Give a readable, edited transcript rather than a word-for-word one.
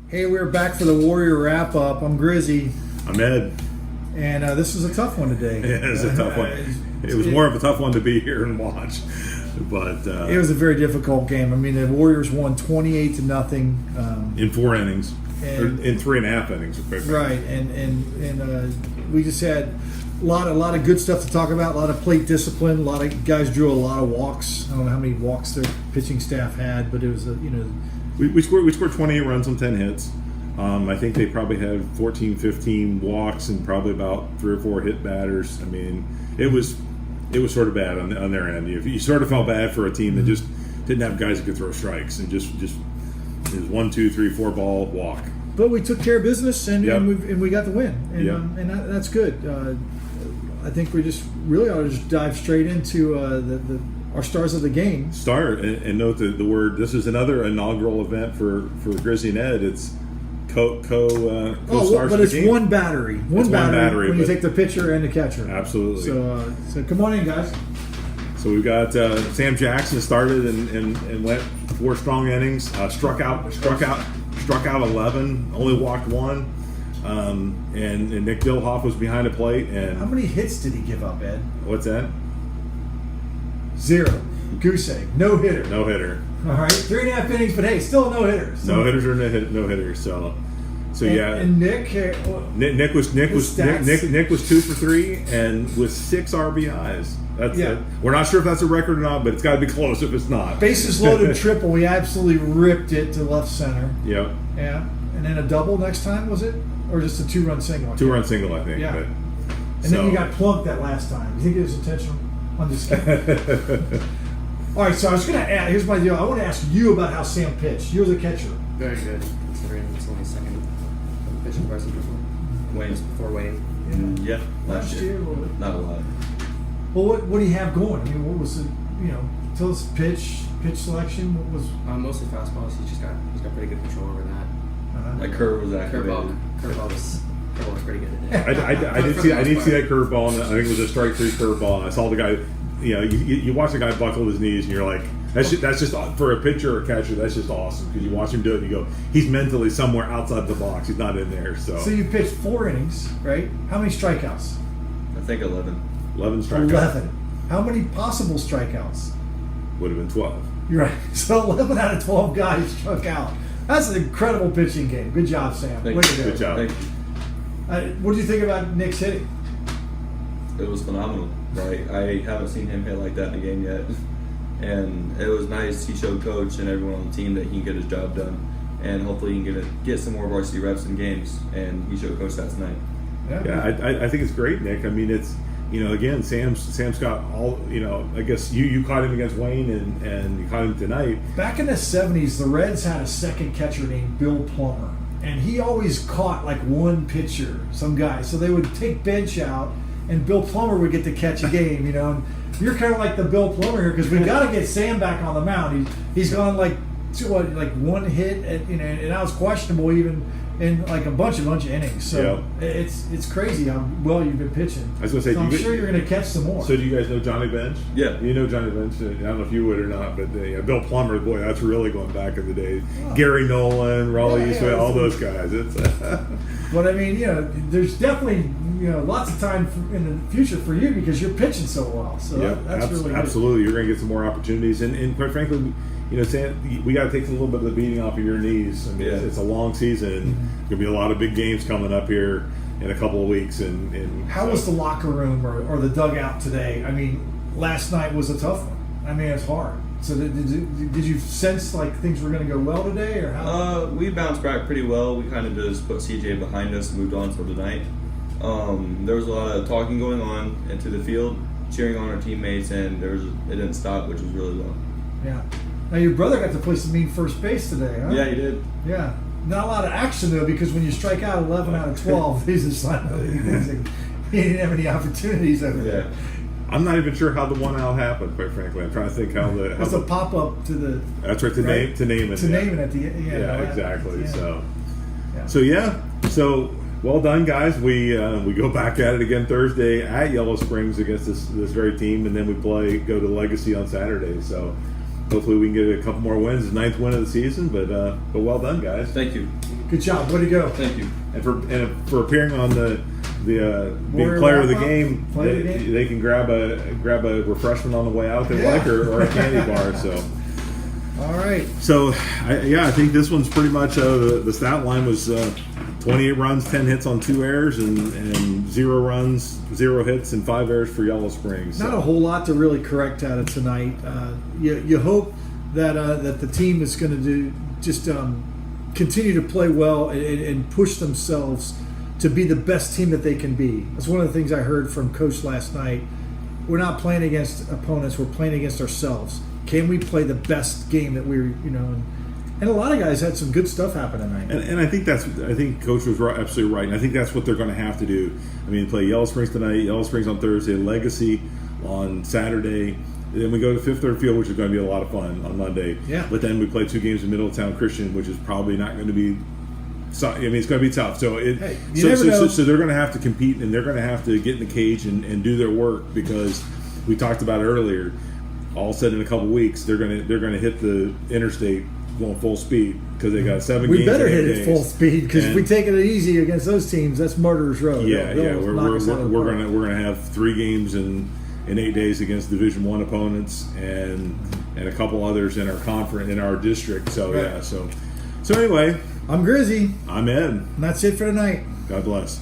Hey, we're back for the Warrior wrap-up. I'm Grizzy. I'm Ed. And this is a tough one today. It is a tough one. It was more of a tough one to be here and watch. But it was a very difficult game. I mean, the Warriors won 28-0. In 4 innings. Or in 3.5 innings. Right. And we just had a lot of good stuff to talk about, a lot of plate discipline. A lot of guys drew a lot of walks. I don't know how many walks their pitching staff had, but it was, We scored 28 runs on 10 hits. I think they probably had 14, 15 walks and probably about 3 or 4 hit batters. I mean, it was sort of bad on their end. You sort of felt bad for a team that just didn't have guys that could throw strikes and just it was 1, 2, 3, 4 ball walk. But we took care of business and we got the win, and that's good. I think we just really ought to just dive straight into our stars of the game. Start and note the word. This is another inaugural event for Grizzy and Ed. It's co-stars. But it's one battery. One battery when you take the pitcher and the catcher. Absolutely. So come on in, guys. So we've got Sam Jackson started and went 4 strong innings. Struck out 11. Only walked 1. And Nick Dillhoff was behind the plate. And how many hits did he give up, Ed? What's that? 0. Goose egg. No hitter. No hitter. All right. 3.5 innings, but hey, still no hitters. No hitters or no hitters. So yeah. And Nick was 2 for 3 and with 6 RBIs. That's it. We're not sure if that's a record or not, but it's got to be close if it's not. Bases loaded triple. We absolutely ripped it to left center. Yep. Yeah. And then a double next time, was it? Or just a 2-run single? 2-run single, I think. Yeah. Then you got plunked that last time. You think it was intentional? I'm just kidding. All right, so I was going to ask, here's my deal. I want to ask you about how Sam pitched. You're the catcher. Very good, considering it's only second pitching versus before Wayne. Yeah, Last year? not a lot. Well, what do you have going? I mean, what was the, tell us pitch selection. What was? Mostly fastballs. He's got pretty good control over that. That curve was activated. Curveball was pretty good today. I did see that curveball, and I think it was a strike 3 curveball. I saw the guy. You watch the guy buckle his knees, and you're like, that's just for a pitcher or a catcher. That's just awesome because you watch him do it, and you go, he's mentally somewhere outside the box. He's not in there. So you pitched 4 innings, right? How many strikeouts? I think 11. 11 strikeouts. 11. How many possible strikeouts? Would have been 12. You're right. So 11 out of 12 guys struck out. That's an incredible pitching game. Good job, Sam. Good job. Thank you. What do you think about Nick's hitting? It was phenomenal. Like, I haven't seen him hit like that in a game yet. And it was nice. He showed coach and everyone on the team that he can get his job done. And hopefully he can get some more varsity reps in games. And he showed coach that tonight. Yeah, I think it's great, Nick. I mean, it's, again, Sam's got all, I guess you caught him against Wayne and you caught him tonight. Back in the 70s, the Reds had a second catcher named Bill Plummer. And he always caught like one pitcher, some guy. So they would take bench out and Bill Plummer would get to catch a game, And you're kind of like the Bill Plummer here because we got to get Sam back on the mound. He's gone like 1 hit, and that was questionable even in like a bunch of innings. So it's crazy how well you've been pitching. I was going to say, so I'm sure you're going to catch some more. So do you guys know Johnny Bench? Yeah. You know Johnny Bench? I don't know if you would or not, but Bill Plummer, boy, that's really going back in the day. Oh. Gary Nolan, Raleigh Ys Wwu, all those guys. It's but I mean, there's definitely lots of time in the future for you because you're pitching so well. So that's really good. Absolutely. You're going to get some more opportunities. And quite frankly, Sam, we got to take a little bit of the beating off of your knees. I mean, it's a long season. Mm-hmm. There's going to be a lot of big games coming up here in a couple of weeks. And how was the locker room or the dugout today? I mean, last night was a tough one. I mean, it's hard. So did you sense like things were going to go well today, or how? We bounced back pretty well. We kind of just put CJ behind us and moved on till tonight. There was a lot of talking going on into the field, cheering on our teammates, and it didn't stop, which was really well. Yeah. Now your brother got to play some mean first base today, huh? Yeah, he did. Yeah. Not a lot of action though, because when you strike out 11 out of 12, he didn't have any opportunities over there. I'm not even sure how the 1 out happened, quite frankly. I'm trying to think how the. It's a pop up to the. That's right. To name it. To name it at the end. Yeah, exactly. Yeah. So well done, guys. We go back at it again Thursday at Yellow Springs against this very team, and then we go to Legacy on Saturday. So hopefully we can get a couple more wins. It's 9th win of the season, but well done, guys. Thank you. Good job. Way to go. Thank you. And for appearing on the being Warrior player of the wrap-up? game, Player of the game? they can grab a refreshment on the way out if they like, or a candy bar. So. All right. So, I think this one's pretty much the stat line was 28 runs, 10 hits on 2 errors, and 0 runs, 0 hits, and 5 errors for Yellow Springs. Not a whole lot to really correct out of tonight. You hope that the team is going to do just continue to play well and push themselves to be the best team that they can be. That's one of the things I heard from Coach last night. We're not playing against opponents; we're playing against ourselves. Can we play the best game that we're, and a lot of guys had some good stuff happen tonight. And I think Coach was absolutely right. And I think that's what they're going to have to do. I mean, play Yellow Springs tonight, Yellow Springs on Thursday, Legacy on Saturday. Then we go to Fifth Third Field, which is going to be a lot of fun on Monday. Yeah. But then we play 2 games in Middletown Christian, which is probably not going to be. I mean, it's going to be tough. So you never know. So they're going to have to compete, and they're going to have to get in the cage and do their work, because we talked about earlier. All said in a couple weeks, they're going to hit the interstate going full speed, because they got 7 games. We better in 8 hit days. it full speed, because if we take it easy against those teams, that's murderer's road. Yeah, They'll We're knock us out of the park. gonna have 3 games in 8 days against Division I opponents, and a couple others in our conference in our district. So Right. yeah, so anyway, I'm Grizzy, I'm Ed. and that's it for tonight. God bless.